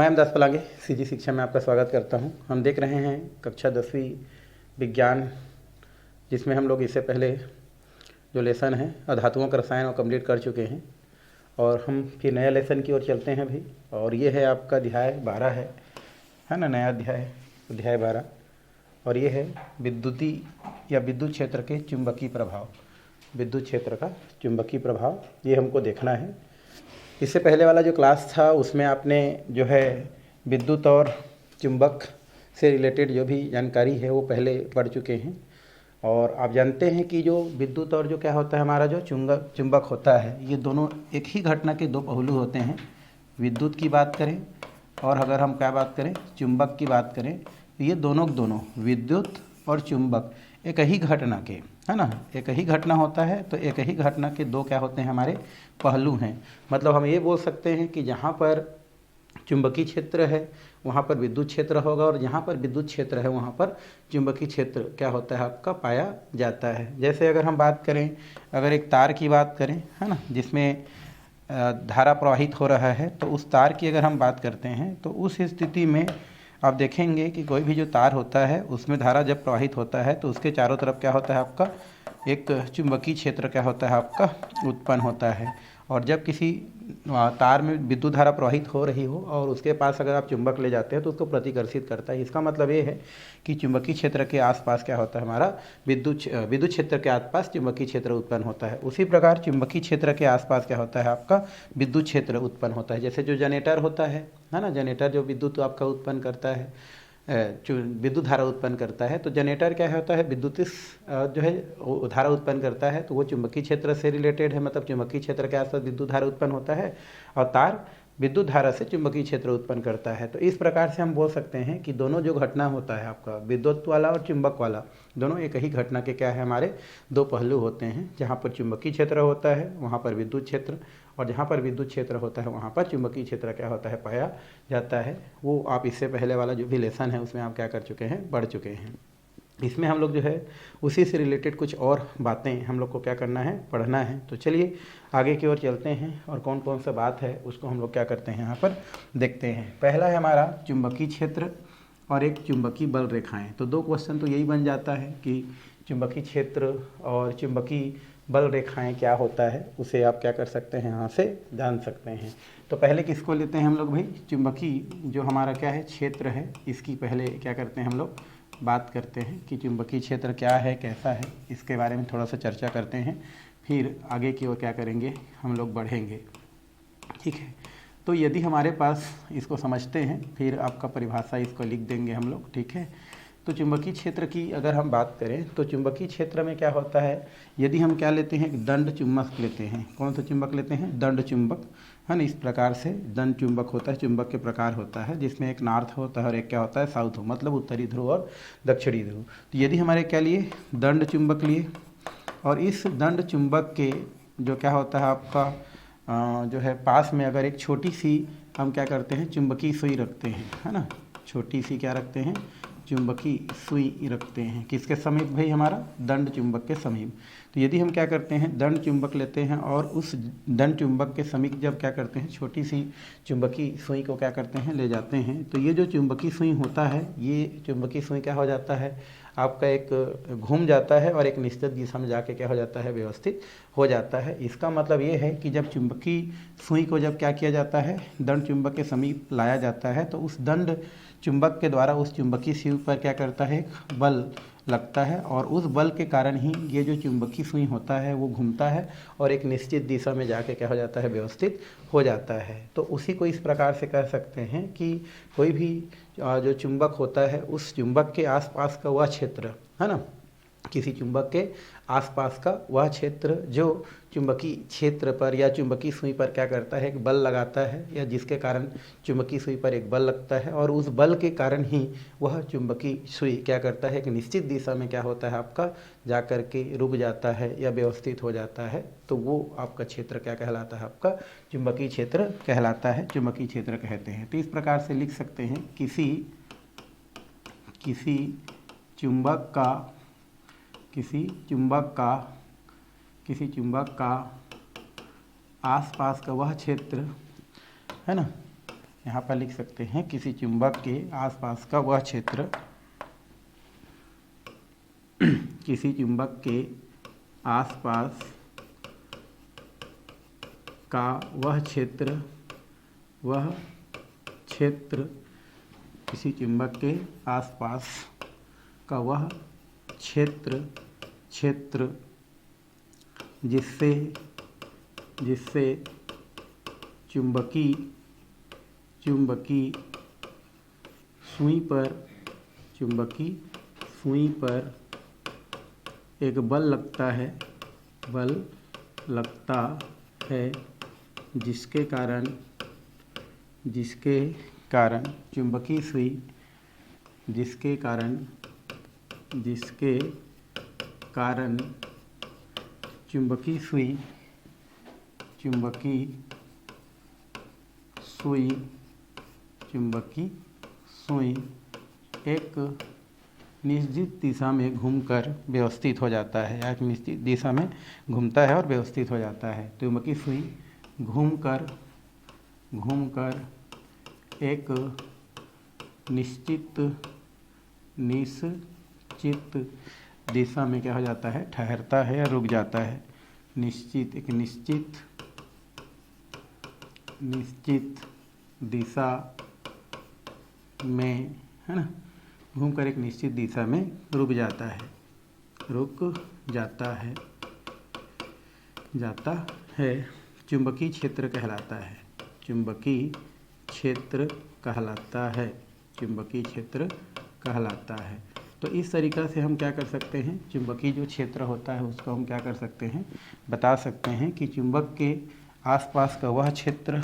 मैं एम दास पलांगे सीजी शिक्षा में आपका स्वागत करता हूं। हम देख रहे हैं कक्षा 10वीं विज्ञान, जिसमें हम लोग इससे पहले जो लेसन है अधातुओं का रसायन वो कंप्लीट कर चुके हैं और हम फिर नया लेसन की ओर चलते हैं भाई। और ये है आपका अध्याय 12 है ना, नया अध्याय 12। और ये है विद्युती या विद्युत क्षेत्र के चुंबकीय प्रभाव, विद्युत क्षेत्र का चुंबकीय प्रभाव ये हमको देखना है। इससे पहले वाला जो क्लास था उसमें आपने जो है विद्युत और चुंबक से रिलेटेड जो भी जानकारी है वो पहले पढ़ चुके हैं। और आप जानते हैं कि जो विद्युत और जो क्या होता है हमारा जो चुंबक होता है, ये दोनों एक ही घटना के दो पहलू होते हैं। विद्युत की बात करें और अगर हम क्या बात करें चुंबक की बात करें, ये दोनों विद्युत और चुंबक एक ही घटना के, है ना, एक ही घटना होता है। तो एक ही घटना के दो क्या होते हैं हमारे पहलू हैं। मतलब हम ये बोल सकते हैं कि जहाँ पर चुंबकीय क्षेत्र है वहाँ पर विद्युत क्षेत्र होगा और जहाँ पर विद्युत क्षेत्र है वहाँ पर चुंबकीय क्षेत्र क्या होता है आपका पाया जाता है। जैसे अगर हम बात करें, अगर एक तार की बात करें, है ना, जिसमें धारा प्रवाहित हो रहा है, तो उस तार की अगर हम बात करते हैं तो उस स्थिति में आप देखेंगे कि कोई भी जो तार होता है उसमें धारा जब प्रवाहित होता है तो उसके चारों तरफ क्या होता है आपका एक चुंबकीय क्षेत्र क्या होता है आपका उत्पन्न होता है। और जब किसी तार में विद्युत धारा प्रवाहित हो रही हो और उसके पास अगर आप चुंबक ले जाते हैं तो उसको प्रतिकर्षित करता है। इसका मतलब ये है कि चुंबकीय क्षेत्र के आसपास क्या होता है हमारा विद्युत क्षेत्र के आसपास चुंबकीय क्षेत्र उत्पन्न होता है। उसी प्रकार चुंबकीय क्षेत्र के आसपास क्या होता है आपका विद्युत क्षेत्र उत्पन्न होता है। जैसे जो जनरेटर होता है ना, जनरेटर जो विद्युत आपका उत्पन्न करता है, विद्युत धारा उत्पन्न करता है, तो जनरेटर क्या होता है विद्युत जो है धारा उत्पन्न करता है, तो वो चुंबकीय क्षेत्र से रिलेटेड है। मतलब चुंबकीय क्षेत्र के आसपास विद्युत धारा उत्पन्न होता है और तार विद्युत धारा से चुंबकीय क्षेत्र उत्पन्न करता है। तो इस प्रकार से हम बोल सकते हैं कि दोनों जो घटना होता है आपका विद्युत वाला और चुंबक वाला, दोनों एक ही घटना के क्या है हमारे दो पहलू होते हैं। जहाँ पर चुंबकीय क्षेत्र होता है वहाँ पर विद्युत क्षेत्र, और जहाँ पर विद्युत क्षेत्र होता है वहाँ पर चुंबकीय क्षेत्र क्या होता है पाया जाता है। वो आप इससे पहले वाला जो भी लेसन है उसमें आप क्या कर चुके हैं, पढ़ चुके हैं। इसमें हम लोग जो है उसी से रिलेटेड कुछ और बातें हम लोग को क्या करना है, पढ़ना है। तो चलिए आगे की ओर चलते हैं और कौन कौन सा बात है उसको हम लोग क्या करते हैं यहाँ पर देखते हैं। पहला है हमारा चुंबकीय क्षेत्र और एक चुंबकीय बल रेखाएं। तो दो क्वेश्चन तो यही बन जाता है कि चुंबकीय क्षेत्र और चुंबकीय बल रेखाएं क्या होता है, उसे आप क्या कर सकते हैं यहाँ से जान सकते हैं। तो पहले किसको लेते हैं हम लोग भाई, चुंबकीय जो हमारा क्या है क्षेत्र है, इसकी पहले क्या करते हैं हम लोग बात करते हैं कि चुंबकीय क्षेत्र क्या है, कैसा है, इसके बारे में थोड़ा सा चर्चा करते हैं। फिर आगे की ओर क्या करेंगे हम लोग बढ़ेंगे, ठीक है। तो यदि हमारे पास इसको समझते हैं फिर आपका परिभाषा इसको लिख देंगे हम लोग, ठीक है। तो चुंबकीय क्षेत्र की अगर हम बात करें तो चुंबकीय क्षेत्र में क्या होता है, यदि हम क्या लेते हैं दंड चुंबक लेते हैं। कौन सा चुंबक लेते हैं, दंड चुंबक, है ना। इस प्रकार से दंड चुंबक होता है, चुंबक के प्रकार होता है जिसमें एक नॉर्थ होता है और एक क्या होता है साउथ हो, मतलब उत्तरी ध्रुव और दक्षिणी ध्रुव। तो यदि हमारे क्या लिए दंड चुंबक लिए और इस दंड चुंबक के जो क्या होता है आपका जो है पास में अगर एक छोटी सी हम क्या करते हैं चुंबकीय सुई रखते हैं, है ना, छोटी सी क्या रखते हैं चुंबकीय सुई रखते हैं। किसके समीप भाई, हमारा दंड चुंबक के समीप। तो यदि हम क्या करते हैं दंड चुंबक लेते हैं और उस दंड चुंबक के समीप जब क्या करते हैं छोटी सी चुंबकीय सुई को क्या करते हैं ले जाते हैं, तो ये जो चुंबकीय सुई होता है, ये चुंबकीय सुई क्या हो जाता है आपका एक घूम जाता है और एक निश्चित दिशा में जाके क्या हो जाता है व्यवस्थित हो जाता है। इसका मतलब ये है कि जब चुंबकीय सुई को जब क्या किया जाता है दंड चुंबक के समीप लाया जाता है तो उस दंड चुंबक के द्वारा उस चुंबकीय सुई पर क्या करता है एक बल लगता है और उस बल के कारण ही ये जो चुंबकीय सुई होता है वो घूमता है और एक निश्चित दिशा में जाके क्या हो जाता है व्यवस्थित हो जाता है। तो उसी को इस प्रकार से कह सकते हैं कि कोई भी जो चुंबक होता है उस चुंबक के आसपास का वह क्षेत्र, है ना, किसी चुंबक के आसपास का वह क्षेत्र जो चुंबकीय क्षेत्र पर या चुंबकीय सुई पर क्या करता है एक बल लगाता है, या जिसके कारण चुंबकीय सुई पर एक बल लगता है और उस बल के कारण ही वह चुंबकीय सुई क्या करता है एक निश्चित दिशा में क्या होता है आपका जा कर के रुक जाता है या व्यवस्थित हो जाता है। तो वो आपका क्षेत्र क्या कहलाता है, आपका चुंबकीय क्षेत्र कहलाता है, चुंबकीय क्षेत्र कहते हैं। तो इस प्रकार से लिख सकते हैं किसी चुंबक का आसपास का वह क्षेत्र, है ना, यहाँ पर लिख सकते हैं किसी चुंबक के आसपास का वह क्षेत्र, किसी चुंबक के आसपास का वह क्षेत्र, किसी चुंबक के आसपास का वह क्षेत्र जिससे चुंबकी सुई पर एक बल लगता है, जिसके कारण चुंबकी सुई एक निश्चित दिशा में घूमकर व्यवस्थित हो जाता है, या एक निश्चित दिशा में घूमता है और व्यवस्थित हो जाता है। चुंबकी सुई घूमकर एक निश्चित दिशा में क्या हो जाता है, ठहरता है या रुक जाता है। निश्चित दिशा में, है ना, घूमकर एक निश्चित दिशा में रुक जाता है, चुंबकीय क्षेत्र कहलाता है। तो इस तरीक़ा से हम क्या कर सकते हैं, चुंबकीय जो क्षेत्र होता है उसको हम क्या कर सकते हैं, बता सकते हैं कि चुंबक के आसपास का वह क्षेत्र,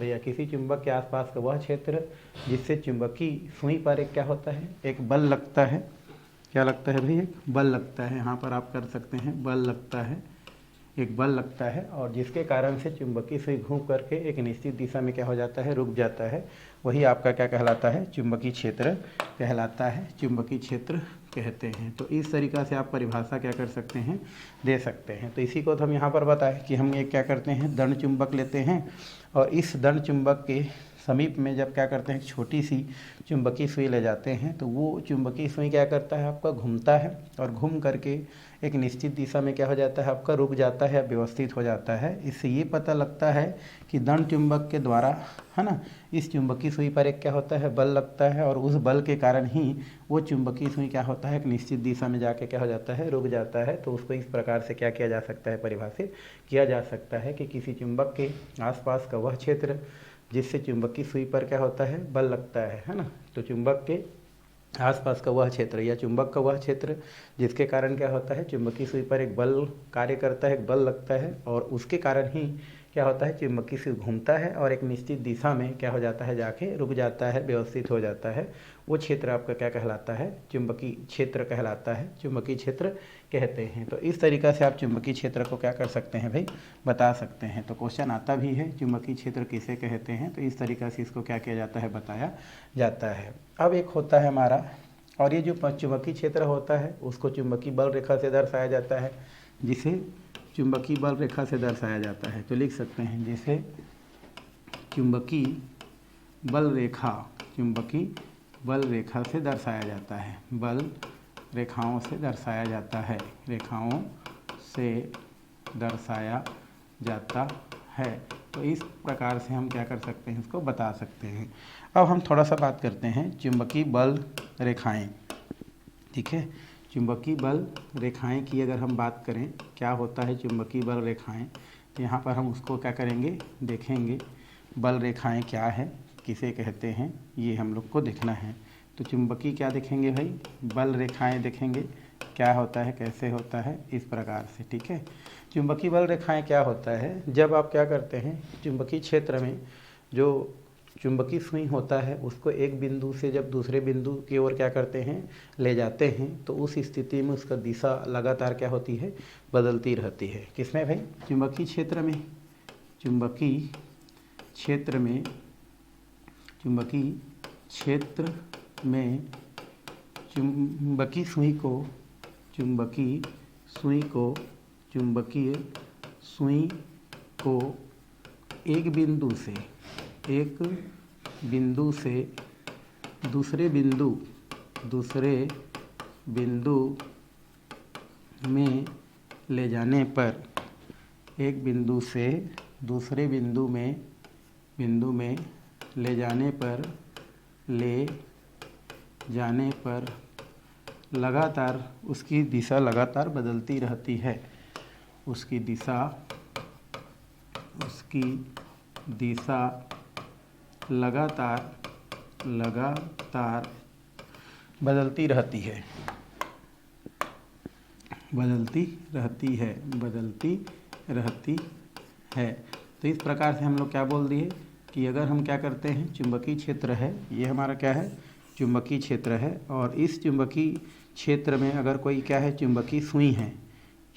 या किसी चुंबक के आसपास का वह क्षेत्र जिससे चुंबकीय सुई पर एक क्या होता है, एक बल लगता है। क्या लगता है भाई, एक बल लगता है। यहाँ पर आप कर सकते हैं बल लगता है, एक बल लगता है, और जिसके कारण से चुंबकीय सुई घूम करके एक निश्चित दिशा में क्या हो जाता है, रुक जाता है। वही आपका क्या कहलाता है, चुंबकीय क्षेत्र कहलाता है, चुंबकीय क्षेत्र कहते हैं। तो इस तरीक़ा से आप परिभाषा क्या कर सकते हैं, दे सकते हैं। तो इसी को तो हम यहाँ पर बताएं कि हम ये क्या करते हैं, दंड चुंबक लेते हैं, और इस दंड चुंबक के समीप में जब क्या करते हैं, छोटी सी चुंबकीय सुई ले जाते हैं, तो वो चुंबकीय सुई क्या करता है, आपका घूमता है, और घूम करके एक निश्चित दिशा में क्या हो जाता है, आपका रुक जाता है, व्यवस्थित हो जाता है। इससे ये पता लगता है कि दंड चुंबक के द्वारा, है ना, इस चुंबकीय सुई पर एक क्या होता है, बल लगता है, और उस बल के कारण ही वो चुंबकीय सुई क्या होता है, एक निश्चित दिशा में जाके क्या हो जाता है, रुक जाता है। तो उसको इस प्रकार से क्या किया जा सकता है, परिभाषित किया जा सकता है कि किसी चुंबक के आसपास का वह क्षेत्र जिससे चुंबकीय सुई पर क्या होता है, बल लगता है ना। तो चुंबक के आसपास का वह क्षेत्र या चुंबक का वह क्षेत्र जिसके कारण क्या होता है, चुंबकीय सुई पर एक बल कार्य करता है, एक बल लगता है, और उसके कारण ही क्या होता है, चुंबकीय सुई घूमता है और एक निश्चित दिशा में क्या हो जाता है, जाके रुक जाता है, व्यवस्थित हो जाता है। वो क्षेत्र आपका क्या कहलाता है, चुंबकीय क्षेत्र कहलाता है, चुंबकीय क्षेत्र कहते हैं। तो इस तरीक़ा से आप चुंबकीय क्षेत्र को क्या कर सकते हैं भाई, बता सकते हैं। तो क्वेश्चन आता भी है, चुंबकीय क्षेत्र किसे कहते हैं, तो इस तरीक़ा से इसको क्या किया जाता है, बताया जाता है। अब एक होता है हमारा, और ये जो चुंबकीय क्षेत्र होता है उसको चुंबकीय बल रेखा से दर्शाया जाता है, जिसे चुंबकीय बल रेखा से दर्शाया जाता है। तो लिख सकते हैं जिसे चुंबकीय बल रेखा से दर्शाया जाता है, बल रेखाओं से दर्शाया जाता है, रेखाओं से दर्शाया जाता है। तो इस प्रकार से हम क्या कर सकते हैं, इसको बता सकते हैं। अब हम थोड़ा सा बात करते हैं चुंबकीय बल रेखाएं, ठीक है। चुंबकीय बल रेखाएं की अगर हम बात करें, क्या होता है चुंबकीय बल रेखाएं, तो यहाँ पर हम उसको क्या करेंगे, देखेंगे। बल रेखाएं क्या है, किसे कहते हैं, ये हम लोग को देखना है। तो चुंबकीय क्या देखेंगे भाई, बल रेखाएं देखेंगे, क्या होता है, कैसे होता है, इस प्रकार से, ठीक है। चुंबकीय बल रेखाएं क्या होता है, जब आप क्या करते हैं, चुंबकीय क्षेत्र में जो चुंबकीय सुई होता है उसको एक बिंदु से जब दूसरे बिंदु की ओर क्या करते हैं, ले जाते हैं, तो उस स्थिति में उसका दिशा लगातार क्या होती है, बदलती रहती है। किसमें भाई, चुंबकीय क्षेत्र में। चुंबकीय क्षेत्र में चुंबकीय सुई को एक बिंदु से दूसरे बिंदु में ले जाने पर, एक बिंदु से दूसरे बिंदु में ले जाने पर लगातार उसकी दिशा लगातार बदलती रहती है। उसकी दिशा लगातार बदलती रहती है। तो इस प्रकार से हम लोग क्या बोल दिए कि अगर हम क्या करते हैं, चुंबकीय क्षेत्र है, ये हमारा क्या है, चुंबकीय क्षेत्र है, और इस चुंबकीय क्षेत्र में अगर कोई क्या है, चुंबकीय सुई है,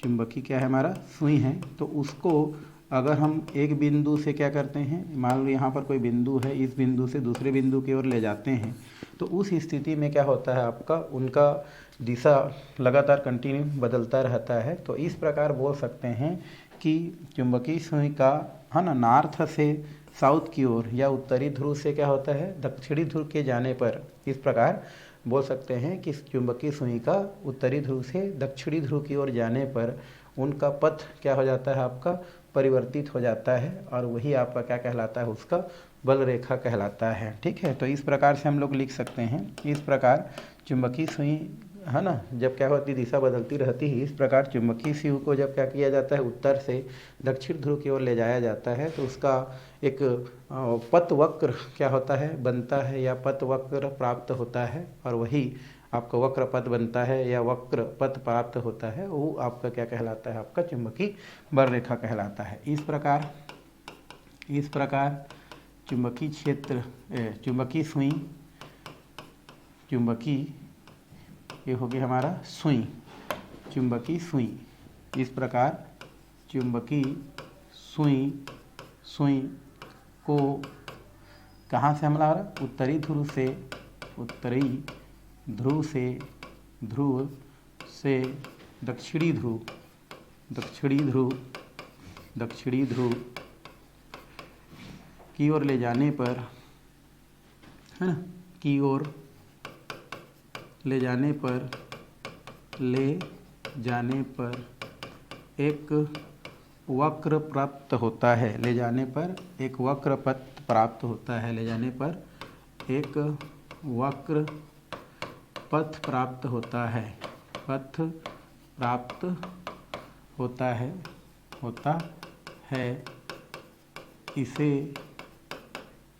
चुंबकीय क्या है हमारा, सुई है, तो उसको अगर हम एक बिंदु से क्या करते हैं, मान लो यहाँ पर कोई बिंदु है, इस बिंदु से दूसरे बिंदु की ओर ले जाते हैं, तो उस स्थिति में क्या होता है आपका, उनका दिशा लगातार कंटिन्यू बदलता रहता है। तो इस प्रकार बोल सकते हैं कि चुंबकीय सुई का है ना, नॉर्थ से साउथ की ओर या उत्तरी ध्रुव से क्या होता है, दक्षिणी ध्रुव के जाने पर, इस प्रकार बोल सकते हैं कि चुंबकीय सुई का उत्तरी ध्रुव से दक्षिणी ध्रुव की ओर जाने पर उनका पथ क्या हो जाता है आपका, परिवर्तित हो जाता है, और वही आपका क्या कहलाता है, उसका बल रेखा कहलाता है। ठीक है, तो इस प्रकार से हम लोग लिख सकते हैं। इस प्रकार चुंबकीय सुई है ना, जब क्या होती, दिशा बदलती रहती है, इस प्रकार चुंबकीय सुई को जब क्या किया जाता है, उत्तर से दक्षिण ध्रुव की ओर ले जाया जाता है, तो उसका एक पथ वक्र क्या होता है, बनता है, या पथ वक्र प्राप्त होता है, और वही आपका वक्र पथ बनता है या वक्र पथ प्राप्त होता है, वो आपका क्या कहलाता है, आपका चुंबकीय बल रेखा कहलाता है। इस प्रकार चुंबकीय क्षेत्र, चुंबकीय सुई, ये हो गया हमारा सुई, चुंबकीय सुई। इस प्रकार चुंबकीय सुई को कहाँ से हमारा, उत्तरी ध्रुव से दक्षिणी ध्रुव की ओर ले जाने पर, है ना, की ओर ले जाने पर एक वक्र प्राप्त होता है, ले जाने पर एक वक्र पथ प्राप्त होता है, ले जाने पर एक वक्र पथ प्राप्त होता है, इसे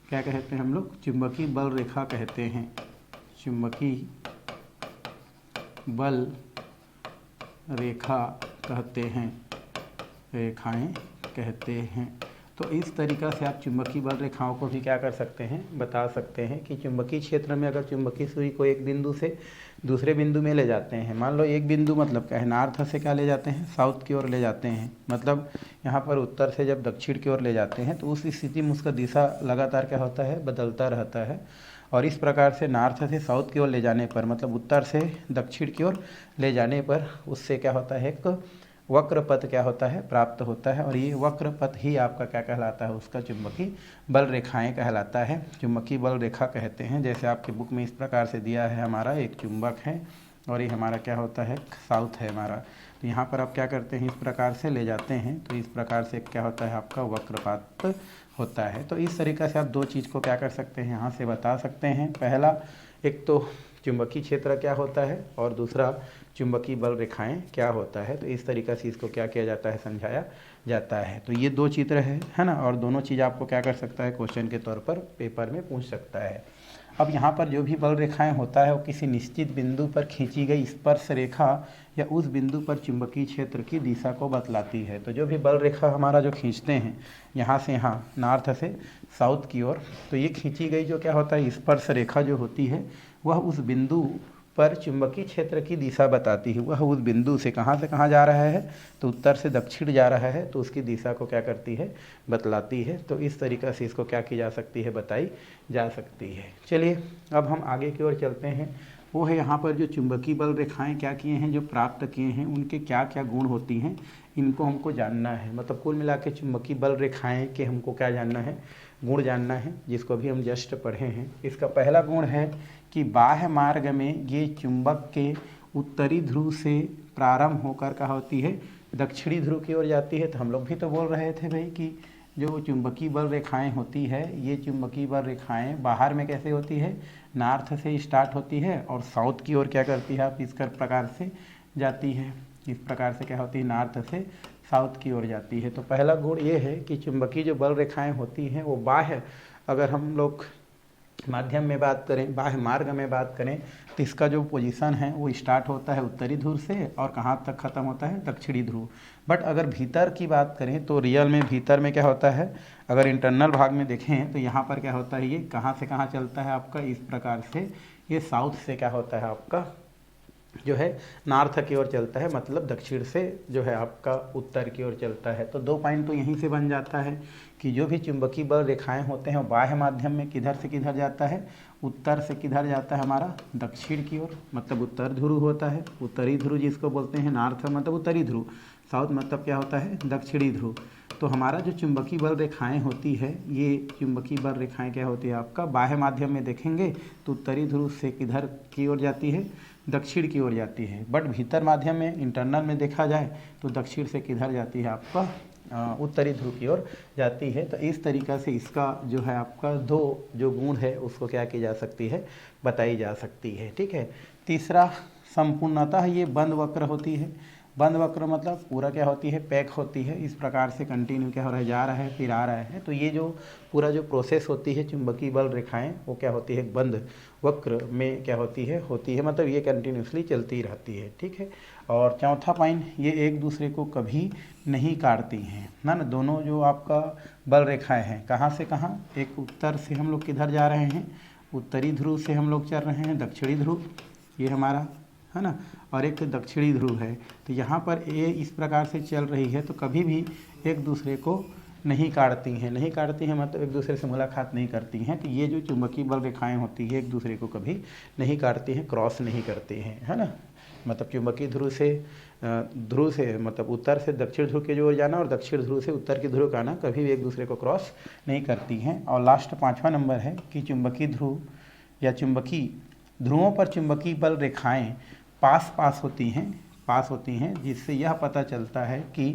क्या कहते हैं हम लोग, चुंबकीय बल रेखा कहते हैं, चुंबकीय बल रेखा कहते हैं, रेखाएं कहते हैं। तो इस तरीक़ा से आप चुंबकीय बल रेखाओं को भी क्या कर सकते हैं, बता सकते हैं कि चुंबकीय क्षेत्र में अगर चुंबकीय सुई को एक बिंदु से दूसरे बिंदु में ले जाते हैं, मान लो एक बिंदु मतलब क्या है, नॉर्थ से क्या ले जाते हैं, साउथ की ओर ले जाते हैं, मतलब यहाँ पर उत्तर से जब दक्षिण की ओर ले जाते हैं, तो उस स्थिति में उसका दिशा लगातार क्या होता है, बदलता रहता है। और इस प्रकार से नॉर्थ से साउथ की ओर ले जाने पर, मतलब उत्तर से दक्षिण की ओर ले जाने पर, उससे क्या होता है, एक वक्र पथ क्या होता है, प्राप्त होता है, और ये वक्र पथ ही आपका क्या कहलाता है, उसका चुंबकीय बल रेखाएं कहलाता है, चुंबकीय बल रेखा कहते हैं। जैसे आपके बुक में इस प्रकार से दिया है, हमारा एक चुंबक है और ये हमारा क्या होता है, साउथ है हमारा, तो यहाँ पर आप क्या करते हैं, इस प्रकार से ले जाते हैं, तो इस प्रकार से क्या होता है, आपका वक्रपात होता है। तो इस तरीक़े से आप दो चीज़ को क्या कर सकते हैं, यहाँ से बता सकते हैं। पहला, एक तो चुंबकीय क्षेत्र क्या होता है, और दूसरा चुंबकीय बल रेखाएं क्या होता है। तो इस तरीक़ा से इसको क्या किया जाता है, समझाया जाता है। तो ये दो चित्र है ना, और दोनों चीज़ आपको क्या कर सकता है, क्वेश्चन के तौर पर पेपर में पूछ सकता है। अब यहाँ पर जो भी बल रेखाएं होता है वो किसी निश्चित बिंदु पर खींची गई स्पर्श रेखा या उस बिंदु पर चुंबकीय क्षेत्र की दिशा को बतलाती है। तो जो भी बल रेखा हमारा जो खींचते हैं यहाँ से यहाँ, नॉर्थ से साउथ की ओर, तो ये खींची गई जो क्या होता है, स्पर्श रेखा जो होती है, वह उस बिंदु पर चुंबकीय क्षेत्र की दिशा बताती है। वह उस बिंदु से कहाँ जा रहा है, तो उत्तर से दक्षिण जा रहा है, तो उसकी दिशा को क्या करती है, बतलाती है। तो इस तरीक़ा से इसको क्या की जा सकती है, बताई जा सकती है। चलिए अब हम आगे की ओर चलते हैं। वो है यहाँ पर जो चुंबकीय बल रेखाएं क्या किए हैं, जो प्राप्त किए हैं, उनके क्या क्या गुण होती हैं, इनको हमको जानना है। मतलब कुल मिला के चुंबकीय बल रेखाएं के हमको क्या जानना है, गुण जानना है, जिसको भी हम जस्ट पढ़े हैं। इसका पहला गुण है कि बाह्य मार्ग में ये चुंबक के उत्तरी ध्रुव से प्रारंभ होकर क्या होती है, दक्षिणी ध्रुव की ओर जाती है। तो हम लोग भी तो बोल रहे थे भाई कि जो चुंबकीय बल रेखाएं होती है, ये चुंबकीय बल रेखाएं बाहर में कैसे होती है, नॉर्थ से स्टार्ट होती है और साउथ की ओर क्या करती है, आप इस प्रकार से जाती है। इस प्रकार से क्या होती है, नॉर्थ से साउथ की ओर जाती है। तो पहला गुण ये है कि चुंबकीय जो बल रेखाएं होती हैं वो बाह्य, अगर हम लोग माध्यम में बात करें, बाह्य मार्ग में बात करें, तो इसका जो पोजीशन है वो स्टार्ट होता है उत्तरी ध्रुव से और कहाँ तक ख़त्म होता है, दक्षिणी ध्रुव। बट अगर भीतर की बात करें तो रियल में भीतर में क्या होता है, अगर इंटरनल भाग में देखें तो यहाँ पर क्या होता है, ये कहाँ से कहाँ चलता है आपका, इस प्रकार से ये साउथ से क्या होता है आपका जो है नॉर्थ की ओर चलता है, मतलब दक्षिण से जो है आपका उत्तर की ओर चलता है। तो 2 पॉइंट तो यहीं से बन जाता है कि जो भी चुंबकीय बल रेखाएं होते हैं वो बाह्य माध्यम में किधर से किधर जाता है, उत्तर से किधर जाता है हमारा, दक्षिण की ओर, मतलब उत्तर ध्रुव होता है। उत्तरी ध्रुव जिसको बोलते हैं, नॉर्थ मतलब उत्तरी ध्रुव, साउथ मतलब क्या होता है, दक्षिणी ध्रुव। तो हमारा जो चुंबकीय बल रेखाएं होती है, ये चुंबकीय बल रेखाएं क्या होती है आपका, बाह्य माध्यम में देखेंगे तो उत्तरी ध्रुव से किधर की ओर जाती है, दक्षिण की ओर जाती है। बट भीतर माध्यम में, इंटरनल में देखा जाए तो दक्षिण से किधर जाती है आपका, उत्तरी ध्रुव की ओर जाती है। तो इस तरीक़ा से इसका जो है आपका 2 जो गुण है उसको क्या की जा सकती है, बताई जा सकती है। ठीक है। तीसरा, संपूर्णतः ये बंद वक्र होती है। बंद वक्र मतलब पूरा क्या होती है, पैक होती है। इस प्रकार से कंटिन्यू क्या हो रहा है, जा रहा है फिर आ रहा है। तो ये जो पूरा जो प्रोसेस होती है चुंबकीय बल रेखाएं, वो क्या होती है, बंद वक्र में क्या होती है मतलब ये कंटिन्यूसली चलती रहती है। ठीक है। और चौथा पॉइंट, ये एक दूसरे को कभी नहीं काटती हैं ना। दोनों जो आपका बल रेखाएं हैं, कहाँ से कहाँ, एक उत्तर से हम लोग किधर जा रहे हैं, उत्तरी ध्रुव से हम लोग चल रहे हैं दक्षिणी ध्रुव, ये हमारा है ना, और एक दक्षिणी ध्रुव है। तो यहाँ पर ये इस प्रकार से चल रही है, तो कभी भी एक दूसरे को नहीं काटती हैं। नहीं काटती हैं मतलब एक दूसरे से मुलाकात नहीं करती हैं। तो ये जो चुंबकीय बल रेखाएं होती है एक दूसरे को कभी नहीं काटती हैं, क्रॉस नहीं करती हैं, है ना। मतलब चुंबकीय ध्रुव से मतलब उत्तर से दक्षिण ध्रुव की ओर जाना और दक्षिण ध्रुव से उत्तर की ध्रुव का आना कभी भी एक दूसरे को क्रॉस नहीं करती हैं। और लास्ट 5वां नंबर है कि चुंबकीय ध्रुव या चुंबकीय ध्रुवों पर चुंबकीय बल रेखाएं पास होती हैं, जिससे यह पता चलता है कि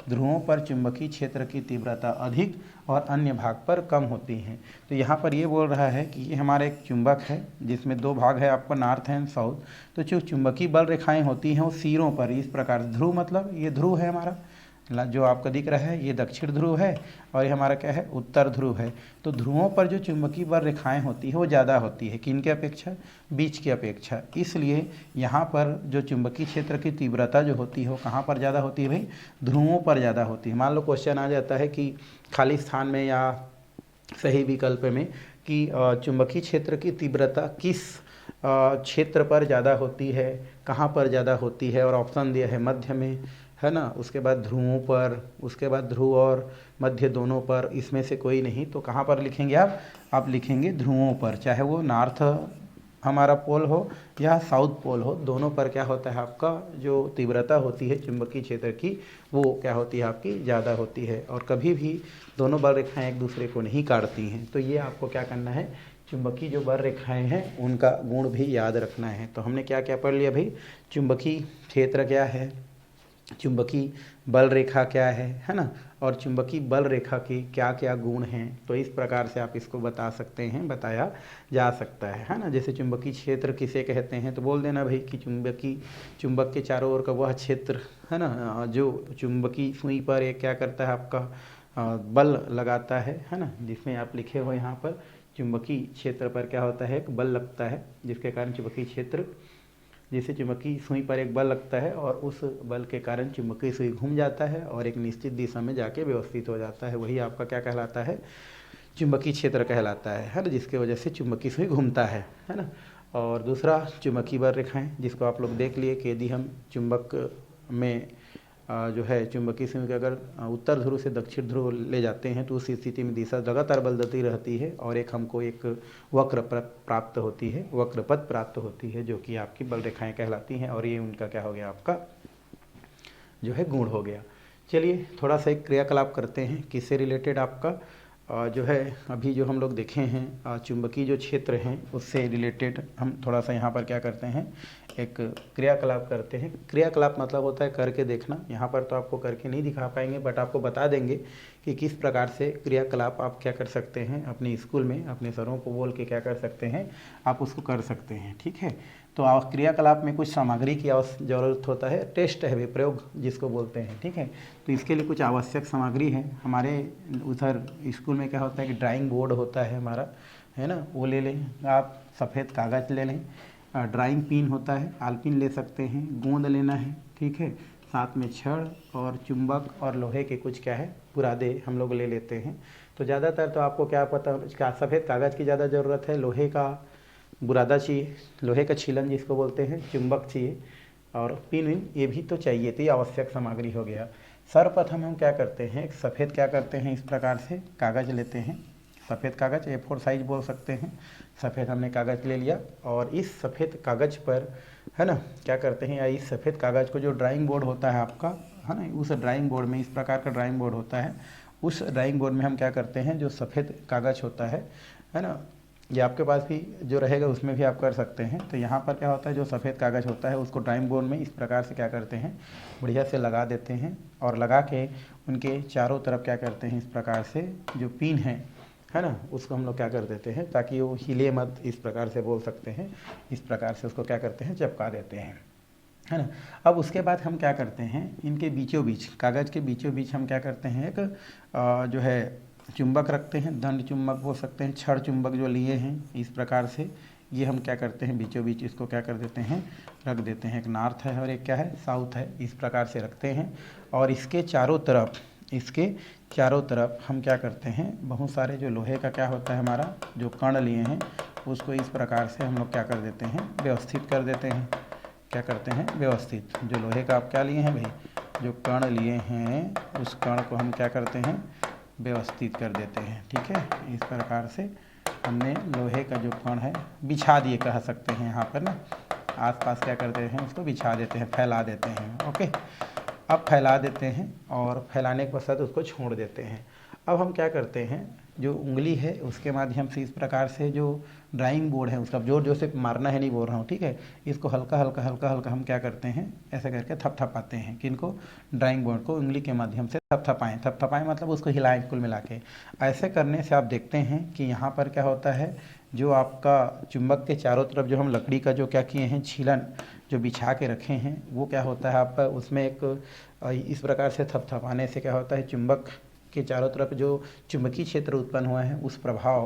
ध्रुवों पर चुंबकीय क्षेत्र की तीव्रता अधिक और अन्य भाग पर कम होती हैं। तो यहाँ पर ये बोल रहा है कि ये हमारा एक चुंबक है जिसमें 2 भाग है आपका, नॉर्थ एंड साउथ। तो जो चुंबकीय बल रेखाएं होती हैं वो सिरों पर इस प्रकार, ध्रुव मतलब ये ध्रुव है हमारा जो आपका दिख रहा है, ये दक्षिण ध्रुव है और ये हमारा क्या है, उत्तर ध्रुव है। तो ध्रुवों पर जो चुंबकीय बल रेखाएं होती है वो ज़्यादा होती है, किन के अपेक्षा, बीच की अपेक्षा। इसलिए यहाँ पर जो चुंबकीय क्षेत्र की तीव्रता जो होती है वो कहाँ पर ज़्यादा होती है भाई, ध्रुवों पर ज़्यादा होती है। मान लो क्वेश्चन आ जाता है कि खाली स्थान में या सही विकल्प में कि चुंबकीय क्षेत्र की तीव्रता किस क्षेत्र पर ज़्यादा होती है, कहाँ पर ज़्यादा होती है, और ऑप्शन दिया है मध्य में, है ना, उसके बाद ध्रुवों पर, उसके बाद ध्रुव और मध्य दोनों पर, इसमें से कोई नहीं। तो कहाँ पर लिखेंगे आप लिखेंगे ध्रुवों पर, चाहे वो नॉर्थ हमारा पोल हो या साउथ पोल हो, दोनों पर क्या होता है आपका जो तीव्रता होती है चुंबकीय क्षेत्र की वो क्या होती है आपकी, ज़्यादा होती है। और कभी भी दोनों बल रेखाएं एक दूसरे को नहीं काटती हैं। तो ये आपको क्या करना है, चुंबकीय जो बल रेखाएं हैं उनका गुण भी याद रखना है। तो हमने क्या क्या पढ़ लिया भाई, चुंबकीय क्षेत्र क्या है, चुंबकीय बल रेखा क्या है ना, और चुंबकीय बल रेखा के क्या क्या गुण हैं। तो इस प्रकार से आप इसको बता सकते हैं, बताया जा सकता है ना। जैसे चुंबकीय क्षेत्र किसे कहते हैं तो बोल देना भाई कि चुंबक के चारों ओर का वह क्षेत्र है ना, जो चुंबकीय सुई पर एक क्या करता है आपका बल लगाता है ना, जिसमें आप लिखे हो यहाँ पर चुंबकीय क्षेत्र पर क्या होता है, एक बल लगता है, जिसके कारण चुंबकीय क्षेत्र, जैसे चुंबकीय सुई पर एक बल लगता है और उस बल के कारण चुंबकीय सुई घूम जाता है और एक निश्चित दिशा में जाके व्यवस्थित हो जाता है। वही आपका क्या कहलाता है, चुंबकीय क्षेत्र कहलाता है ना, जिसके वजह से चुंबकीय सुई घूमता है ना। और दूसरा चुंबकीय बल रेखाएं, जिसको आप लोग देख लिए कि यदि हम चुंबक में जो है चुंबकीय संयुग्म के अगर उत्तर ध्रुव से दक्षिण ध्रुव ले जाते हैं तो उस स्थिति में दिशा लगातार बदलती रहती है और एक हमको एक वक्र प्राप्त होती है, वक्रपथ प्राप्त होती है, जो कि आपकी बल रेखाएं कहलाती हैं। और ये उनका क्या हो गया, आपका जो है गुण हो गया। चलिए थोड़ा सा एक क्रियाकलाप करते हैं, किससे रिलेटेड आपका जो है अभी जो हम लोग देखे हैं चुंबकीय जो क्षेत्र हैं उससे रिलेटेड हम थोड़ा सा यहाँ पर क्या करते हैं, एक क्रियाकलाप करते हैं। क्रियाकलाप मतलब होता है करके देखना। यहाँ पर तो आपको करके नहीं दिखा पाएंगे, बट आपको बता देंगे कि किस प्रकार से क्रियाकलाप आप क्या कर सकते हैं, अपने स्कूल में अपने सरों को बोल के क्या कर सकते हैं, आप उसको कर सकते हैं। ठीक है, तो क्रियाकलाप में कुछ सामग्री की ज़रूरत होता है, टेस्ट है, प्रयोग जिसको बोलते हैं। ठीक है, तो इसके लिए कुछ आवश्यक सामग्री है। हमारे उधर स्कूल में क्या होता है कि ड्राइंग बोर्ड होता है हमारा, है ना, वो ले लें आप, सफ़ेद कागज़ ले लें, ड्राइंग पिन होता है, आलपिन ले सकते हैं, गोंद लेना है। ठीक है, साथ में छड़ और चुंबक और लोहे के कुछ क्या है बुरादे हम लोग ले लेते हैं। तो ज़्यादातर तो आपको क्या पता, क्या सफ़ेद कागज़ की ज़्यादा ज़रूरत है, लोहे का बुरादा चाहिए, लोहे का छीलन जिसको बोलते हैं, चुंबक चाहिए और पिन विन ये भी तो चाहिए। तो ये आवश्यक सामग्री हो गया। सर्वप्रथम हम क्या करते हैं, एक सफ़ेद क्या करते हैं, इस प्रकार से कागज़ लेते हैं, सफ़ेद कागज़ A4 साइज बोल सकते हैं। सफ़ेद हमने कागज़ ले लिया और इस सफ़ेद कागज़ पर, है ना, क्या करते हैं, या इस सफ़ेद कागज़ को जो ड्राइंग बोर्ड होता है आपका, है ना, उस ड्राइंग बोर्ड में, इस प्रकार का ड्राइंग बोर्ड होता है, उस ड्राइंग बोर्ड में हम क्या करते हैं, जो सफ़ेद कागज़ होता है ना, ये आपके पास भी जो रहेगा उसमें भी आप कर सकते हैं। तो यहाँ पर क्या होता है, जो सफ़ेद कागज़ होता है उसको ड्राइंग बोर्ड में इस प्रकार से क्या करते हैं, बढ़िया से लगा देते हैं और लगा के उनके चारों तरफ क्या करते हैं, इस प्रकार से जो पिन है ना, उसको हम लोग क्या कर देते हैं ताकि वो हिले मत, इस प्रकार से बोल सकते हैं, इस प्रकार से उसको क्या करते हैं, चिपका देते हैं, है ना। अब उसके बाद हम क्या करते हैं, इनके बीचों बीच, कागज़ के बीचों बीच हम क्या करते हैं, एक जो है चुंबक रखते हैं, दंड चुंबक बोल सकते हैं, छड़ चुंबक जो लिए हैं इस प्रकार से, ये हम क्या करते हैं, बीचों बीच इसको क्या कर देते हैं, रख देते हैं। एक नॉर्थ है और एक क्या है, साउथ है, इस प्रकार से रखते हैं। और इसके चारों तरफ हम क्या करते हैं, बहुत सारे जो लोहे का क्या होता है हमारा, जो कण लिए हैं उसको इस प्रकार से हम लोग क्या कर देते हैं, व्यवस्थित कर देते हैं। क्या करते हैं, व्यवस्थित। जो लोहे का आप क्या लिए हैं भाई, जो कण लिए हैं उस कण को हम क्या करते हैं, व्यवस्थित कर देते हैं। ठीक है, इस प्रकार से हमने लोहे का जो कण है बिछा दिए कह सकते हैं, यहाँ पर ना आसपास क्या करते हैं, उसको बिछा देते हैं, फैला देते हैं। ओके, अब फैला देते हैं और फैलाने के पश्चात उसको छोड़ देते हैं। अब हम क्या करते हैं, जो उंगली है उसके माध्यम से इस प्रकार से जो ड्राइंग बोर्ड है उसका जोर जोर से मारना है नहीं बोल रहा हूँ, ठीक है, इसको हल्का हल्का हम क्या करते हैं, ऐसे करके थपथपाते हैं। किनको, ड्राइंग बोर्ड को उंगली के माध्यम से थपथपाएं मतलब उसको हिलाएं कुल मिला के। ऐसे करने से आप देखते हैं कि यहाँ पर क्या होता है, जो आपका चुंबक के चारों तरफ जो हम लकड़ी का जो क्या किए हैं, छीलन जो बिछा के रखे हैं, वो क्या होता है आपका, उसमें एक इस प्रकार से थपथपाने से क्या होता है, चुंबक के चारों तरफ जो चुंबकीय क्षेत्र उत्पन्न हुआ है उस प्रभाव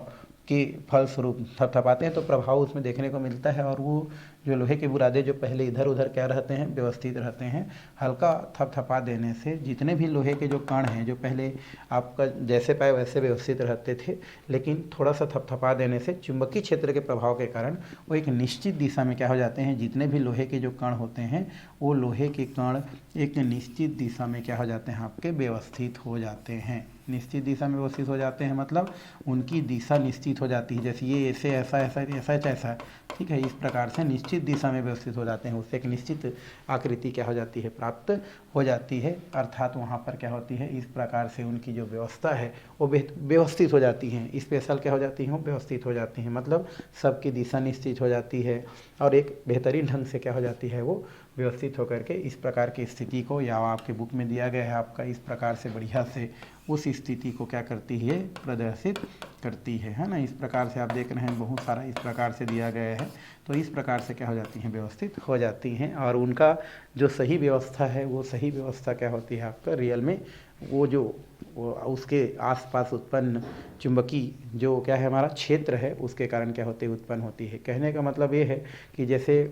के फलस्वरूप थपथपाते हैं तो प्रभाव उसमें देखने को मिलता है। और वो जो लोहे के बुरादे जो पहले इधर उधर क्या रहते हैं, व्यवस्थित रहते हैं। हल्का थपथपा देने से जितने भी लोहे के जो कण हैं, जो पहले आपका जैसे पाए वैसे व्यवस्थित रहते थे, लेकिन थोड़ा सा थपथपा देने से चुंबकीय क्षेत्र के प्रभाव के कारण वो एक निश्चित दिशा में क्या हो जाते हैं, जितने भी लोहे के जो कण होते हैं वो लोहे के कण एक निश्चित दिशा में क्या हो जाते हैं, आपके व्यवस्थित हो जाते हैं। निश्चित दिशा में व्यवस्थित हो जाते हैं मतलब उनकी दिशा निश्चित हो जाती है, जैसे ये ऐसे ऐसा ऐसा ऐसा ऐसा, ठीक है, इस प्रकार से निश्चित दिशा में व्यवस्थित हो जाते हैं। उससे एक निश्चित आकृति क्या हो जाती है, प्राप्त हो जाती है। अर्थात वहाँ पर क्या होती है, इस प्रकार से उनकी जो व्यवस्था है वो व्यवस्थित हो जाती हैं। स्पेशल क्या हो जाती हैं, वो व्यवस्थित हो जाती हैं, मतलब सबकी दिशा निश्चित हो जाती है और एक बेहतरीन ढंग से क्या हो जाती है, वो व्यवस्थित होकर के इस प्रकार की स्थिति को, या आपके बुक में दिया गया है आपका, इस प्रकार से बढ़िया से उस स्थिति को क्या करती है, प्रदर्शित करती है ना। इस प्रकार से आप देख रहे हैं बहुत सारा इस प्रकार से दिया गया है, तो इस प्रकार से क्या हो जाती हैं, व्यवस्थित हो जाती हैं। और उनका जो सही व्यवस्था है, वो सही व्यवस्था क्या होती है आपका, रियल में वो जो उसके आसपास उत्पन्न चुंबकीय जो क्या है हमारा क्षेत्र है, उसके कारण क्या होती है, उत्पन्न होती है। कहने का मतलब ये है कि जैसे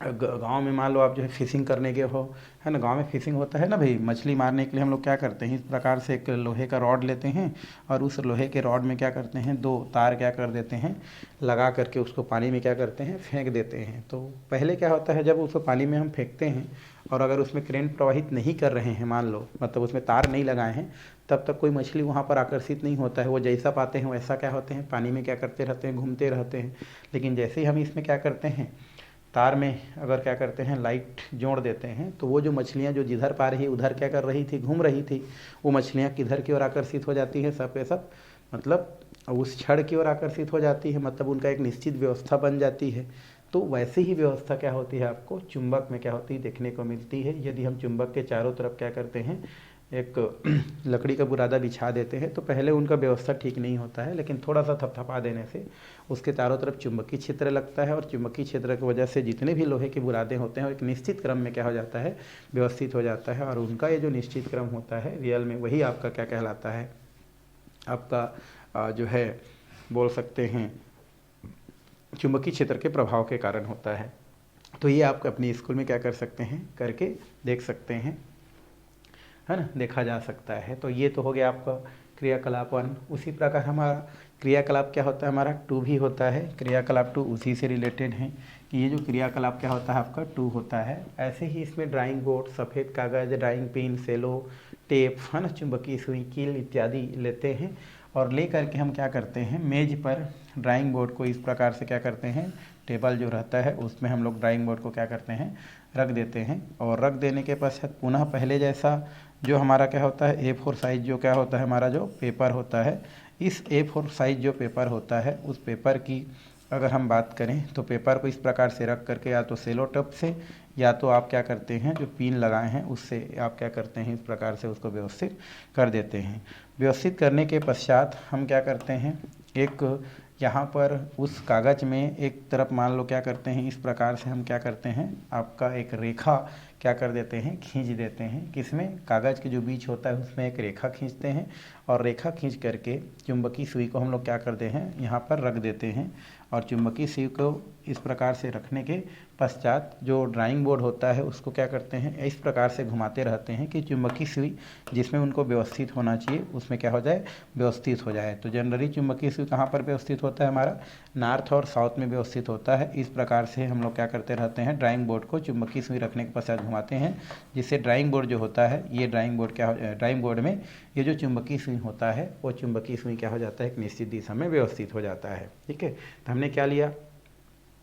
गांव में मान लो आप जो है फिशिंग करने गए हो, है ना, गांव में फिशिंग होता है ना भाई, मछली मारने के लिए हम लोग क्या करते हैं, इस प्रकार से एक लोहे का रॉड लेते हैं और उस लोहे के रॉड में क्या करते हैं, दो तार क्या कर देते हैं, लगा करके उसको पानी में क्या करते हैं, फेंक देते हैं। तो पहले क्या होता है, जब उसको पानी में हम फेंकते हैं और अगर उसमें करंट प्रवाहित नहीं कर रहे हैं, मान लो मतलब उसमें तार नहीं लगाए हैं, तब तक कोई मछली वहाँ पर आकर्षित नहीं होता है। वो जैसा पाते हैं वैसा क्या होते हैं, पानी में क्या करते रहते हैं, घूमते रहते हैं। लेकिन जैसे ही हम इसमें क्या करते हैं, तार में अगर क्या करते हैं लाइट जोड़ देते हैं, तो वो जो मछलियाँ जो जिधर पा रही उधर क्या कर रही थी, घूम रही थी, वो मछलियाँ किधर की ओर आकर्षित हो जाती है, सब के सब मतलब उस छड़ की ओर आकर्षित हो जाती है। मतलब उनका एक निश्चित व्यवस्था बन जाती है। तो वैसे ही व्यवस्था क्या होती है, आपको चुंबक में क्या होती है देखने को मिलती है। यदि हम चुंबक के चारों तरफ क्या करते हैं, एक लकड़ी का बुरादा बिछा देते हैं, तो पहले उनका व्यवस्था ठीक नहीं होता है, लेकिन थोड़ा सा थपथपा देने से उसके चारों तरफ चुंबकीय क्षेत्र लगता है, और चुंबकीय क्षेत्र की वजह से जितने भी लोहे के बुरादे होते हैं वो एक निश्चित क्रम में क्या हो जाता है, व्यवस्थित हो जाता है। और उनका ये जो निश्चित क्रम होता है रियल में, वही आपका क्या कहलाता है, आपका जो है बोल सकते हैं चुंबकीय क्षेत्र के प्रभाव के कारण होता है। तो ये आप अपनी स्कूल में क्या कर सकते हैं, करके देख सकते हैं, है ना, देखा जा सकता है। तो ये तो हो गया आपका क्रियाकलाप 1। उसी प्रकार हमारा क्रियाकलाप क्या होता है, हमारा 2 भी होता है। क्रियाकलाप 2 उसी से रिलेटेड है कि ये जो क्रियाकलाप क्या होता है आपका 2 होता है। ऐसे ही इसमें ड्राइंग बोर्ड, सफ़ेद कागज़, ड्राइंग पिन, सेलो टेप, है ना, चुंबकीय सुई, कील इत्यादि लेते हैं, और ले करके हम क्या करते हैं, मेज पर ड्राइंग बोर्ड को इस प्रकार से क्या करते हैं, टेबल जो रहता है उसमें हम लोग ड्राइंग बोर्ड को क्या करते हैं, रख देते हैं। और रख देने के पश्चात पुनः पहले जैसा जो हमारा क्या होता है A4 साइज जो क्या होता है हमारा जो पेपर होता है, इस A4 साइज जो पेपर होता है उस पेपर की अगर हम बात करें तो पेपर को इस प्रकार से रख करके या तो सेलो टेप से या तो आप क्या करते हैं जो पिन लगाए हैं उससे आप क्या करते हैं, इस प्रकार से उसको व्यवस्थित कर देते हैं। व्यवस्थित करने के पश्चात हम क्या करते हैं, एक यहाँ पर उस कागज़ में एक तरफ मान लो क्या करते हैं, इस प्रकार से हम क्या करते हैं, आपका एक रेखा क्या कर देते हैं, खींच देते हैं। किसमें, कागज़ के जो बीच होता है उसमें एक रेखा खींचते हैं, और रेखा खींच करके चुंबकीय सुई को हम लोग क्या करते हैं, यहाँ पर रख देते हैं। और चुंबकीय सुई को इस प्रकार से रखने के पश्चात जो ड्राइंग बोर्ड होता है उसको क्या करते हैं, इस प्रकार से घुमाते रहते हैं कि चुंबकीय सुई जिसमें उनको व्यवस्थित होना चाहिए उसमें क्या हो जाए, व्यवस्थित हो जाए। तो जनरली चुंबकीय सुई कहाँ पर व्यवस्थित होता है, हमारा नॉर्थ और साउथ में व्यवस्थित होता है। इस प्रकार से हम लोग क्या करते रहते हैं, ड्राइंग बोर्ड को चुंबकीय सुई रखने के पश्चात घुमाते हैं, जिससे ड्राइंग बोर्ड जो होता है, ये ड्राइंग बोर्ड क्या ड्राइंग बोर्ड में ये जो चुंबकीय सुई होता है वो चुंबकीय सुई क्या हो जाता है, एक निश्चित दिशा में व्यवस्थित हो जाता है। ठीक है, तो हमने क्या लिया,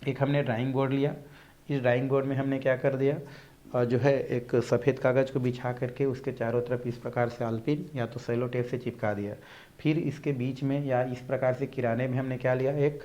एक हमने ड्राइंग बोर्ड लिया। इस ड्राइंग बोर्ड में हमने क्या कर दिया, जो है एक सफ़ेद कागज़ को बिछा करके उसके चारों तरफ इस प्रकार से आलपिन या तो सेलो टेप से चिपका दिया। फिर इसके बीच में या इस प्रकार से किराने में हमने क्या लिया, एक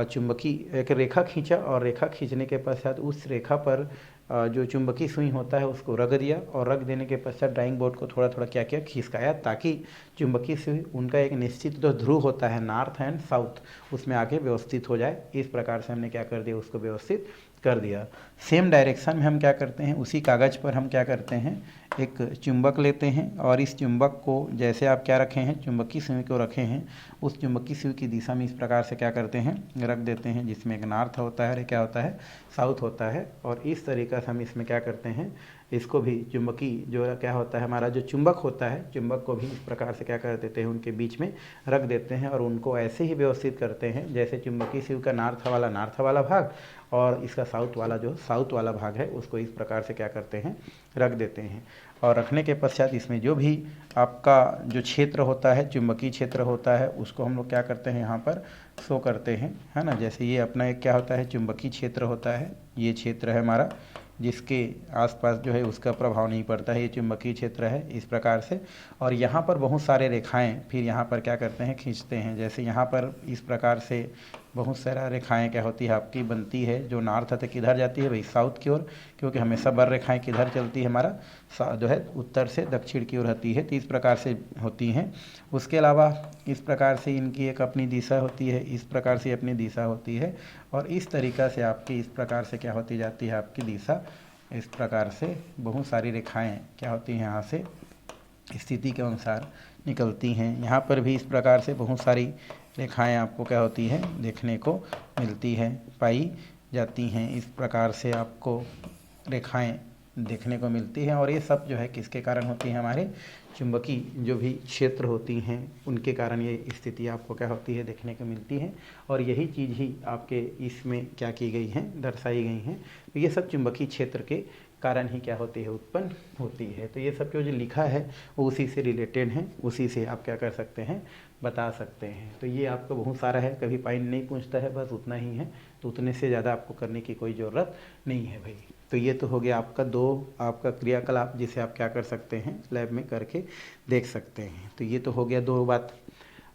चुंबकीय एक रेखा खींचा, और रेखा खींचने के पश्चात उस रेखा पर जो चुंबकीय सुई होता है उसको रख दिया, और रख देने के पश्चात ड्राइंग बोर्ड को थोड़ा थोड़ा क्या किया, खिसकाया, ताकि चुंबकीय सुई उनका एक निश्चित जो ध्रुव होता है नॉर्थ एंड साउथ उसमें आके व्यवस्थित हो जाए। इस प्रकार से हमने क्या कर दिया, उसको व्यवस्थित कर दिया। सेम डायरेक्शन में हम क्या करते हैं, उसी कागज़ पर हम क्या करते हैं, एक चुंबक लेते हैं, और इस चुंबक को जैसे आप क्या रखे हैं, चुंबकीय सुई को रखे हैं, उस चुंबकीय सुई की दिशा में इस प्रकार से क्या करते हैं, रख देते हैं, जिसमें एक नॉर्थ होता है और क्या होता है, साउथ होता है। और इस तरीक़ा से हम इसमें क्या करते हैं, इसको भी चुंबकीय जो क्या होता है हमारा जो चुंबक होता है, चुंबक को भी इस प्रकार से क्या कर देते हैं, उनके बीच में रख देते हैं, और उनको ऐसे ही व्यवस्थित करते हैं जैसे चुंबकीय सुई का नॉर्थ वाला भाग और इसका साउथ वाला जो साउथ वाला भाग है उसको इस प्रकार से क्या करते हैं, रख देते हैं। और रखने के पश्चात इसमें जो भी आपका जो क्षेत्र होता है, चुंबकीय क्षेत्र होता है, उसको हम लोग क्या करते हैं, यहाँ पर शो करते हैं, है ना। जैसे ये अपना एक क्या होता है, चुंबकीय क्षेत्र होता है, ये क्षेत्र है हमारा, जिसके आसपास जो है उसका प्रभाव नहीं पड़ता है, ये चुंबकीय क्षेत्र है इस प्रकार से। और यहाँ पर बहुत सारे रेखाएं फिर यहाँ पर क्या करते हैं, खींचते हैं। जैसे यहाँ पर इस प्रकार से बहुत सारा रेखाएं क्या होती है आपकी बनती है, जो नॉर्थ है किधर जाती है भाई, साउथ की ओर, क्योंकि हमेशा बर रेखाएं किधर चलती है, हमारा जो है उत्तर से दक्षिण की ओर होती है। तो इस प्रकार से होती हैं। उसके अलावा इस प्रकार से इनकी एक अपनी दिशा होती है, इस प्रकार से अपनी दिशा होती है, और इस तरीक़ा से आपकी इस प्रकार से क्या होती जाती है, आपकी दिशा इस प्रकार से बहुत सारी रेखाएं क्या होती हैं, यहाँ से स्थिति के अनुसार निकलती हैं। यहाँ पर भी इस प्रकार से बहुत सारी रेखाएं आपको क्या होती हैं, देखने को मिलती है, पाई जाती हैं। इस प्रकार से आपको रेखाएं देखने को मिलती है। और ये सब जो है किसके कारण होती है, हमारे चुंबकीय जो भी क्षेत्र होती हैं उनके कारण ये स्थिति आपको क्या होती है, देखने को मिलती है। और यही चीज़ ही आपके इसमें क्या की गई है, दर्शाई गई हैं। तो ये सब चुंबकीय क्षेत्र के कारण ही क्या होती है, उत्पन्न होती है। तो ये सब जो लिखा है वो उसी से रिलेटेड है, उसी से आप क्या कर सकते हैं, बता सकते हैं। तो ये आपको बहुत सारा है, कभी पॉइंट नहीं पूछता है, बस उतना ही है। तो उतने से ज़्यादा आपको करने की कोई ज़रूरत नहीं है भाई। तो ये तो हो गया आपका आपका क्रियाकलाप जिसे आप क्या कर सकते हैं, लैब में करके देख सकते हैं। तो ये तो हो गया 2 बात।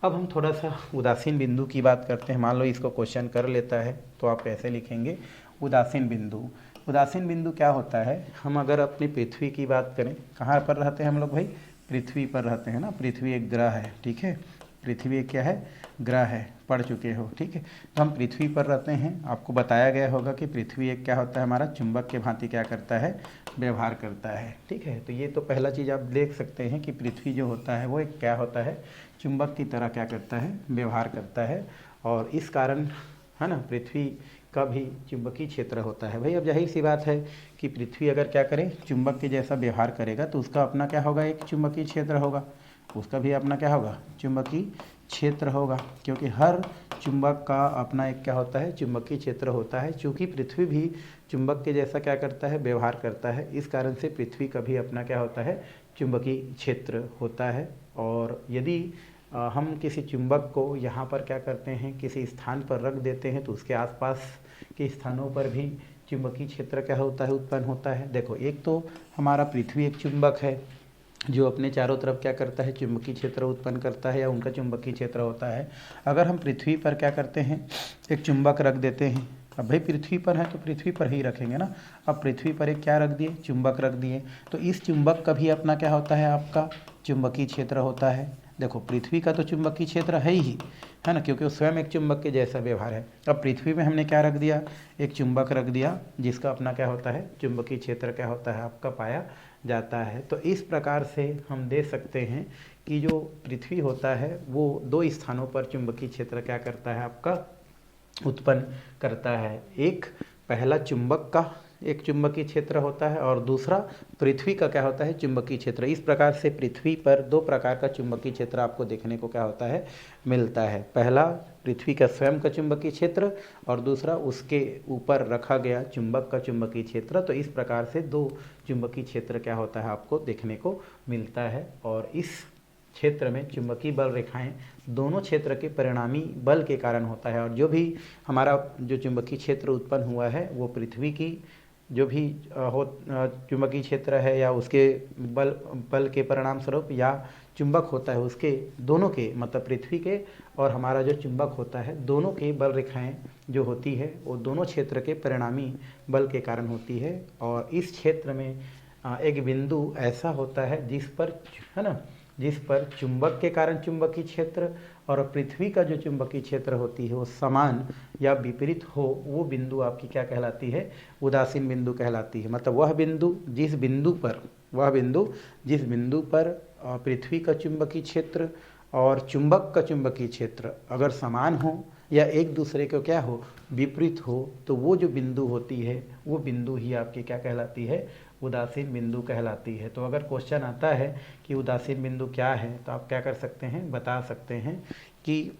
अब हम थोड़ा सा उदासीन बिंदु की बात करते हैं। मान लो इसको क्वेश्चन कर लेता है तो आप कैसे लिखेंगे, उदासीन बिंदु। उदासीन बिंदु क्या होता है, हम अगर अपनी पृथ्वी की बात करें, कहाँ पर रहते हैं हम लोग भाई, पृथ्वी पर रहते हैं ना। पृथ्वी एक ग्रह है, ठीक है, पृथ्वी एक क्या है, ग्रह है, पढ़ चुके हो, ठीक है। तो हम पृथ्वी पर रहते हैं, आपको बताया गया होगा कि पृथ्वी एक क्या होता है, हमारा चुंबक के भांति क्या करता है, व्यवहार करता है, ठीक है। तो ये तो पहला चीज़ आप देख सकते हैं कि पृथ्वी जो होता है वो एक क्या होता है, चुंबक की तरह क्या करता है, व्यवहार करता है। और इस कारण है ना, पृथ्वी का भी चुंबकीय क्षेत्र होता है भाई। अब जाहिर सी बात है कि पृथ्वी अगर क्या करे, चुंबक के जैसा व्यवहार करेगा तो उसका अपना क्या होगा, एक चुंबकीय क्षेत्र होगा, उसका भी अपना क्या होगा, चुंबकीय क्षेत्र होगा। क्योंकि हर चुंबक का अपना एक क्या होता है, चुंबकीय क्षेत्र होता है। चूँकि पृथ्वी भी चुंबक के जैसा क्या करता है, व्यवहार करता है, इस कारण से पृथ्वी का भी अपना क्या होता है, चुंबकीय क्षेत्र होता है। और यदि हम किसी चुंबक को यहाँ पर क्या करते हैं, किसी स्थान पर रख देते हैं तो उसके आसपास के स्थानों पर भी चुंबकीय क्षेत्र क्या होता है, उत्पन्न होता है। देखो, एक तो हमारा पृथ्वी एक चुंबक है जो अपने चारों तरफ क्या करता है, चुंबकीय क्षेत्र उत्पन्न करता है, या उनका चुंबकीय क्षेत्र होता है। अगर हम पृथ्वी पर क्या करते हैं, एक चुंबक रख देते हैं, अब भाई पृथ्वी पर है तो पृथ्वी पर ही रखेंगे ना। अब पृथ्वी पर एक क्या रख दिए, चुंबक रख दिए, तो इस चुंबक का भी अपना क्या होता है, आपका चुंबकीय क्षेत्र होता है। देखो, पृथ्वी का तो चुंबकीय क्षेत्र है ही, है ना, क्योंकि वो स्वयं एक चुंबक के जैसा व्यवहार है। अब पृथ्वी में हमने क्या रख दिया, एक चुंबक रख दिया जिसका अपना क्या होता है, चुंबकीय क्षेत्र क्या होता है, आपका पाया जाता है। तो इस प्रकार से हम दे सकते हैं कि जो पृथ्वी होता है वो 2 स्थानों पर चुंबकीय क्षेत्र क्या करता है, आपका उत्पन्न करता है। एक पहला चुंबक का एक चुंबकीय क्षेत्र होता है और दूसरा पृथ्वी का क्या होता है, चुंबकीय क्षेत्र। इस प्रकार से पृथ्वी पर 2 प्रकार का चुंबकीय क्षेत्र आपको देखने को क्या होता है, मिलता है। पहला पृथ्वी का स्वयं का चुंबकीय क्षेत्र और दूसरा उसके ऊपर रखा गया चुंबक का चुंबकीय क्षेत्र। तो इस प्रकार से 2 चुंबकीय क्षेत्र क्या होता है, आपको देखने को मिलता है। और इस क्षेत्र में चुंबकीय बल रेखाएं दोनों क्षेत्र के परिणामी बल के कारण होता है। और जो भी हमारा जो चुंबकीय क्षेत्र उत्पन्न हुआ है वो पृथ्वी की जो भी चुंबकीय क्षेत्र है या उसके बल के परिणाम स्वरूप, या चुंबक होता है उसके दोनों के, मतलब पृथ्वी के और हमारा जो चुंबक होता है, दोनों के बल रेखाएं जो होती है वो दोनों क्षेत्र के परिणामी बल के कारण होती है। और इस क्षेत्र में एक बिंदु ऐसा होता है जिस पर, है ना, जिस पर चुंबक के कारण चुंबकीय क्षेत्र और पृथ्वी का जो चुंबकीय क्षेत्र होती है वो समान या विपरीत हो, वो बिंदु आपकी क्या कहलाती है, उदासीन बिंदु कहलाती है। मतलब वह बिंदु जिस बिंदु पर पृथ्वी का चुंबकीय क्षेत्र और चुंबक का चुंबकीय क्षेत्र अगर समान हो या एक दूसरे को क्या हो, विपरीत हो, तो वो जो बिंदु होती है वो बिंदु ही आपकी क्या कहलाती है, उदासीन बिंदु कहलाती है। तो अगर क्वेश्चन आता है कि उदासीन बिंदु क्या है, तो आप क्या कर सकते हैं, बता सकते हैं कि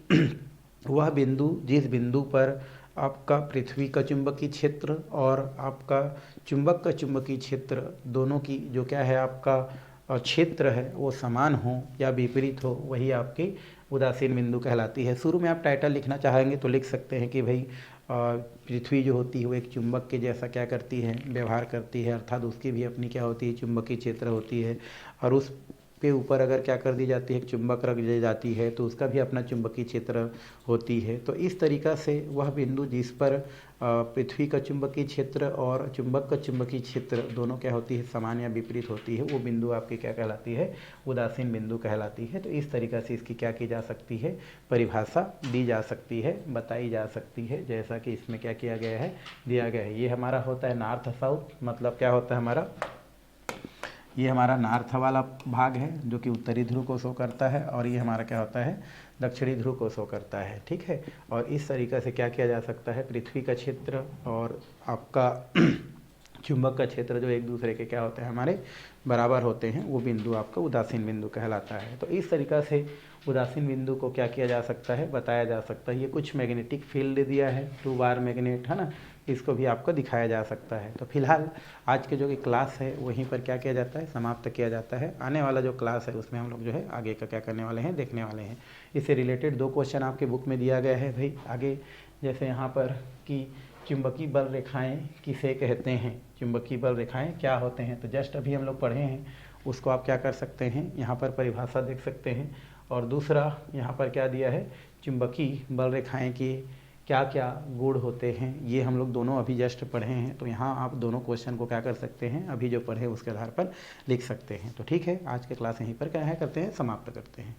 वह बिंदु जिस बिंदु पर आपका पृथ्वी का चुंबकीय क्षेत्र और आपका चुंबक का चुंबकीय क्षेत्र दोनों की जो क्या है, आपका क्षेत्र है वो समान हो या विपरीत हो, वही आपकी उदासीन बिंदु कहलाती है। शुरू में आप टाइटल लिखना चाहेंगे तो लिख सकते हैं कि भाई पृथ्वी जो होती है वो एक चुंबक के जैसा क्या करती है, व्यवहार करती है, अर्थात उसकी भी अपनी क्या होती है, चुंबकीय क्षेत्र होती है। और उस के ऊपर अगर क्या कर दी जाती है, एक चुंबक रख दी जाती है तो उसका भी अपना चुंबकीय क्षेत्र होती है। तो इस तरीक़ा से वह बिंदु जिस पर पृथ्वी का चुंबकीय क्षेत्र और चुंबक का चुंबकीय क्षेत्र दोनों क्या होती है, समान या विपरीत होती है, वो बिंदु आपकी क्या कहलाती है, उदासीन बिंदु कहलाती है। तो इस तरीक़ा से इसकी क्या की जा सकती है, परिभाषा दी जा सकती है, बताई जा सकती है, जैसा कि इसमें क्या किया गया है, दिया गया है। ये हमारा होता है नॉर्थ साउथ, मतलब क्या होता है हमारा, ये हमारा नॉर्थ वाला भाग है जो कि उत्तरी ध्रुव को शो करता है, और ये हमारा क्या होता है, दक्षिणी ध्रुव को शो करता है, ठीक है। और इस तरीक़े से क्या किया जा सकता है, पृथ्वी का क्षेत्र और आपका चुंबक का क्षेत्र जो एक दूसरे के क्या होते हैं, हमारे बराबर होते हैं, वो बिंदु आपका उदासीन बिंदु कहलाता है। तो इस तरीक़ा से उदासीन बिंदु को क्या किया जा सकता है, बताया जा सकता है। ये कुछ मैग्नेटिक फील्ड दिया है, 2 बार मैग्नेट है ना, इसको भी आपको दिखाया जा सकता है। तो फिलहाल आज के जो कि क्लास है वहीं पर क्या किया जाता है, समाप्त किया जाता है। आने वाला जो क्लास है उसमें हम लोग जो है आगे का क्या करने वाले हैं, देखने वाले हैं। इससे रिलेटेड 2 क्वेश्चन आपके बुक में दिया गया है भाई आगे, जैसे यहाँ पर कि चुंबकीय बल रेखाएं किसे कहते हैं, चुंबकीय बल रेखाएं क्या होते हैं। तो जस्ट अभी हम लोग पढ़े हैं, उसको आप क्या कर सकते हैं, यहाँ पर परिभाषा देख सकते हैं। और दूसरा यहाँ पर क्या दिया है, चुंबकीय बल रेखाएं की क्या क्या गुण होते हैं, ये हम लोग दोनों अभी जस्ट पढ़े हैं। तो यहाँ आप दोनों क्वेश्चन को क्या कर सकते हैं, अभी जो पढ़े उसके आधार पर लिख सकते हैं। तो ठीक है, आज के क्लास यहीं पर क्या है करते हैं, समाप्त करते हैं।